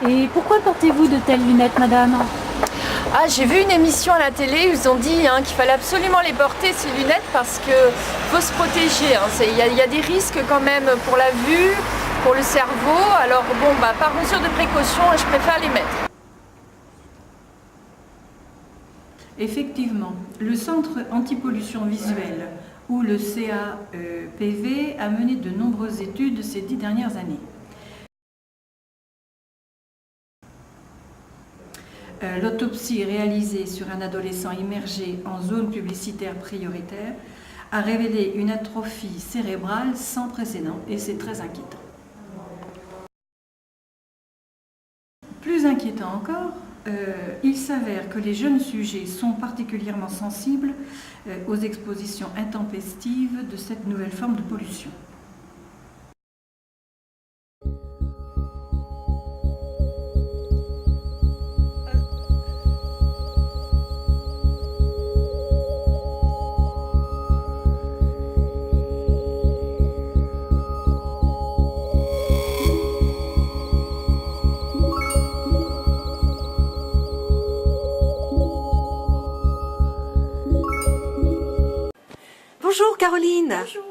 Et pourquoi portez-vous de telles lunettes, madame? Ah, j'ai vu une émission à la télé, ils ont dit qu'il fallait absolument les porter, ces lunettes, parce qu'il faut se protéger. Il y a des risques quand même pour la vue, pour le cerveau. Alors bon, par mesure de précaution, je préfère les mettre. Effectivement, le Centre Antipollution Visuelle, ou le CAPV, a mené de nombreuses études ces 10 dernières années. L'autopsie réalisée sur un adolescent immergé en zone publicitaire prioritaire a révélé une atrophie cérébrale sans précédent et c'est très inquiétant. Plus inquiétant encore, il s'avère que les jeunes sujets sont particulièrement sensibles aux expositions intempestives de cette nouvelle forme de pollution. Bonjour Caroline. Bonjour.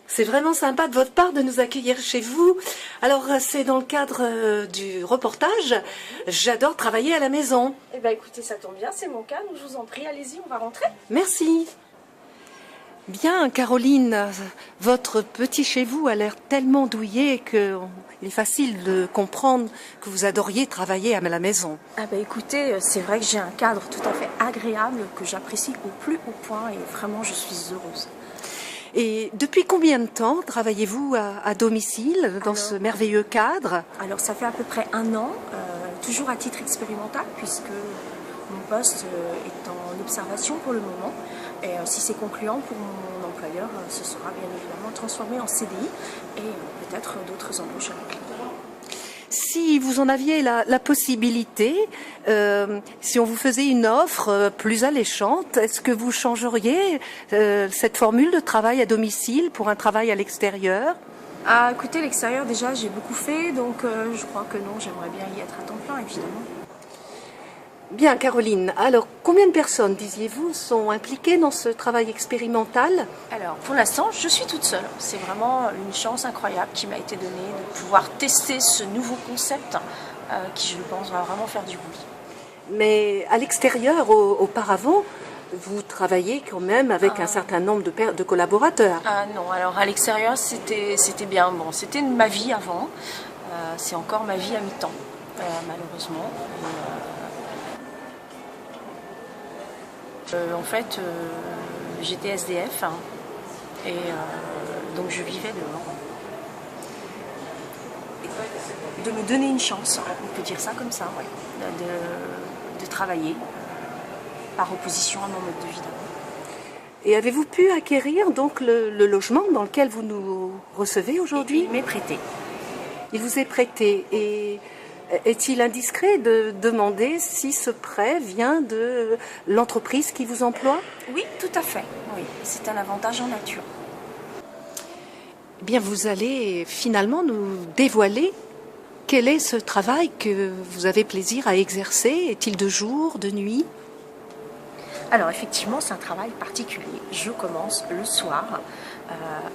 C'est vraiment sympa de votre part de nous accueillir chez vous. Alors c'est dans le cadre du reportage. J'adore travailler à la maison. Eh bien écoutez, ça tombe bien, c'est mon cas, donc je vous en prie, allez-y, on va rentrer. Merci. Bien Caroline, votre petit chez vous a l'air tellement douillet qu'il est facile de comprendre que vous adoriez travailler à la maison. Ah ben écoutez, c'est vrai que j'ai un cadre tout à fait agréable que j'apprécie au plus haut point et vraiment je suis heureuse. Et depuis combien de temps travaillez-vous à domicile dans ce merveilleux cadre? Alors ça fait à peu près 1 an, toujours à titre expérimental puisque mon poste est en observation pour le moment. Et si c'est concluant pour mon employeur, ce sera bien évidemment transformé en CDI et peut-être d'autres embauches à la clé. Si vous en aviez la possibilité, si on vous faisait une offre plus alléchante, est-ce que vous changeriez cette formule de travail à domicile pour un travail à l'extérieur? Ah, écoutez, l'extérieur déjà j'ai beaucoup fait, donc je crois que non, j'aimerais bien y être à temps plein évidemment. Bien Caroline, alors combien de personnes, disiez-vous, sont impliquées dans ce travail expérimental? Alors pour l'instant je suis toute seule, c'est vraiment une chance incroyable qui m'a été donnée de pouvoir tester ce nouveau concept qui je pense va vraiment faire du bruit. Mais à l'extérieur, auparavant, vous travaillez quand même avec un certain nombre de collaborateurs. Ah non, alors à l'extérieur c'était bien, bon c'était ma vie avant, c'est encore ma vie à mi-temps malheureusement. En fait, j'étais SDF et donc je vivais dehors. De me donner une chance, on peut dire ça comme ça, ouais, de travailler par opposition à mon mode de vie d'avant. Et avez-vous pu acquérir donc le logement dans lequel vous nous recevez aujourd'hui? Il m'est prêté. Il vous est prêté. Et est-il indiscret de demander si ce prêt vient de l'entreprise qui vous emploie? Oui, tout à fait. Oui, c'est un avantage en nature. Eh bien, vous allez finalement nous dévoiler quel est ce travail que vous avez plaisir à exercer. Est-il de jour, de nuit? Alors effectivement, c'est un travail particulier. Je commence le soir,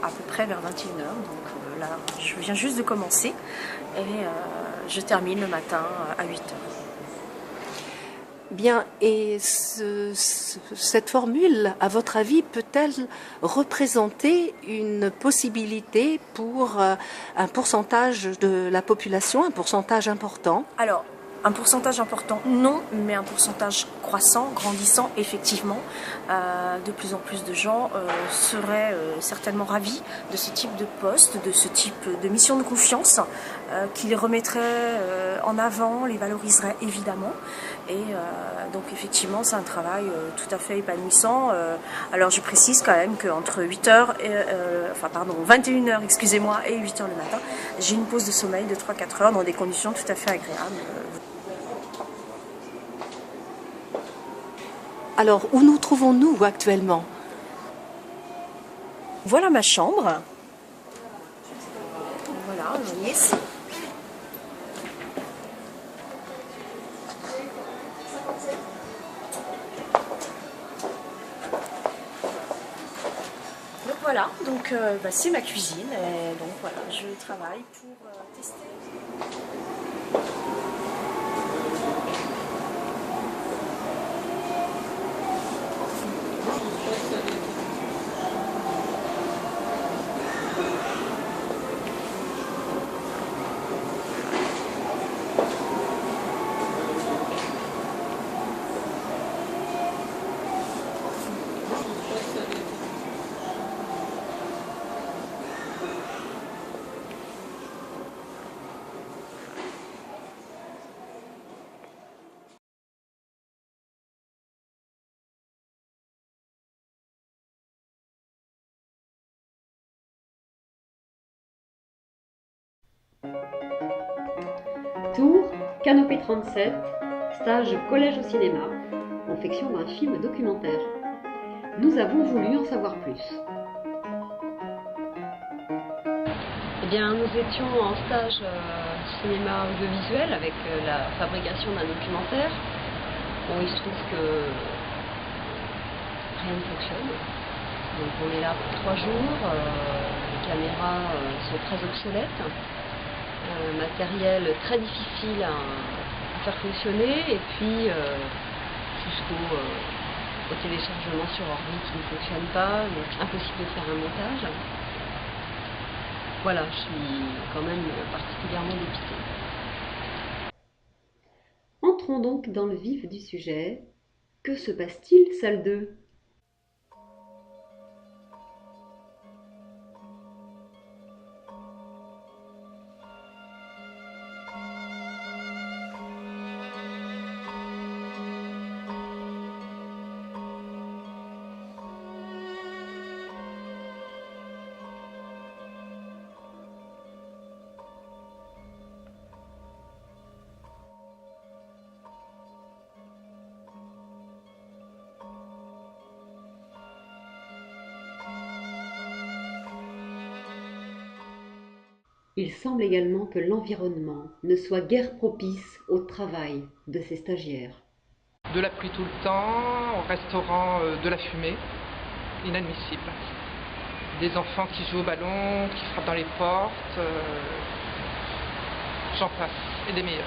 à peu près vers 21h. Donc là, je viens juste de commencer et je termine le matin à 8h. Bien, et cette formule, à votre avis, peut-elle représenter une possibilité pour un pourcentage de la population, un pourcentage important? Alors, un pourcentage important, non, mais un pourcentage croissant, grandissant, effectivement. De plus en plus de gens seraient certainement ravis de ce type de poste, de ce type de mission de confiance, qui les remettrait en avant, les valoriserait évidemment. Et donc effectivement, c'est un travail tout à fait épanouissant. Alors je précise quand même qu'entre 21h, excusez-moi, et 8h le matin, j'ai une pause de sommeil de 3-4 heures dans des conditions tout à fait agréables. Alors, où nous trouvons-nous actuellement? Voilà ma chambre. Voilà, vous voyez. voilà, donc c'est ma cuisine et donc voilà, je travaille pour tester. Tours, Canopée 37, stage collège au cinéma, confection d'un film documentaire. Nous avons voulu en savoir plus. Eh bien, nous étions en stage cinéma audiovisuel avec la fabrication d'un documentaire. Bon, il se trouve que rien ne fonctionne. Donc on est là pour 3 jours, les caméras sont très obsolètes. Matériel très difficile à faire fonctionner et puis jusqu'au téléchargement sur ordi qui ne fonctionne pas, donc impossible de faire un montage. Voilà, je suis quand même particulièrement dépitée. Entrons donc dans le vif du sujet. Que se passe-t-il, salle 2 ? Il semble également que l'environnement ne soit guère propice au travail de ces stagiaires. De la pluie tout le temps, au restaurant de la fumée, inadmissible. Des enfants qui jouent au ballon, qui frappent dans les portes, j'en passe, et des meilleurs.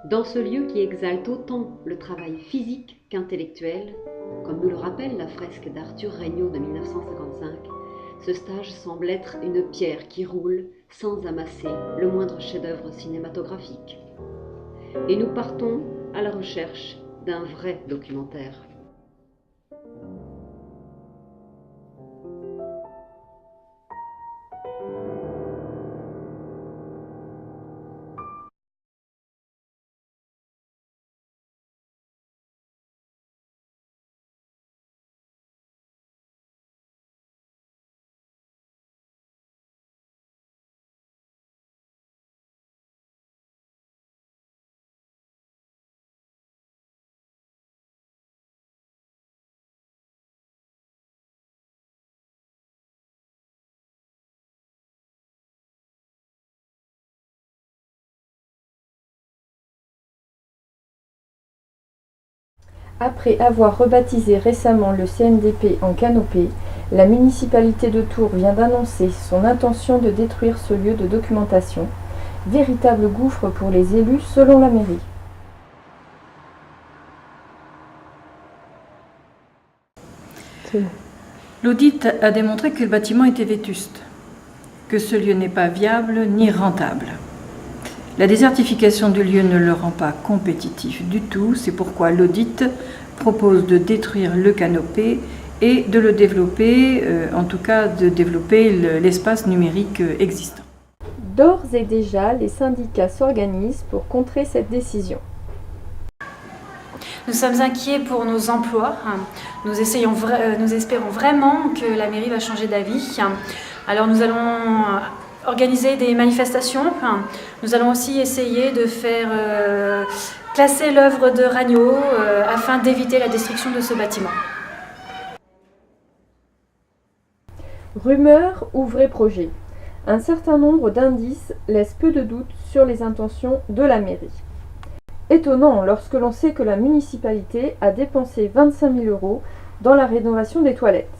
Dans ce lieu qui exalte autant le travail physique qu'intellectuel, comme nous le rappelle la fresque d'Arthur Regnault de 1955, ce stage semble être une pierre qui roule sans amasser le moindre chef-d'œuvre cinématographique. Et nous partons à la recherche d'un vrai documentaire. Après avoir rebaptisé récemment le CNDP en Canopée, la municipalité de Tours vient d'annoncer son intention de détruire ce lieu de documentation, véritable gouffre pour les élus selon la mairie. L'audit a démontré que le bâtiment était vétuste, que ce lieu n'est pas viable ni rentable. La désertification du lieu ne le rend pas compétitif du tout, c'est pourquoi l'audit propose de détruire le Canopée et de le développer, en tout cas de développer l'espace numérique existant. D'ores et déjà, les syndicats s'organisent pour contrer cette décision. Nous sommes inquiets pour nos emplois. Nous espérons vraiment que la mairie va changer d'avis. Alors nous allons organiser des manifestations. Nous allons aussi essayer de faire classer l'œuvre de Regnault afin d'éviter la destruction de ce bâtiment. Rumeurs ou vrais projets. Un certain nombre d'indices laissent peu de doutes sur les intentions de la mairie. Étonnant lorsque l'on sait que la municipalité a dépensé 25 000 € dans la rénovation des toilettes.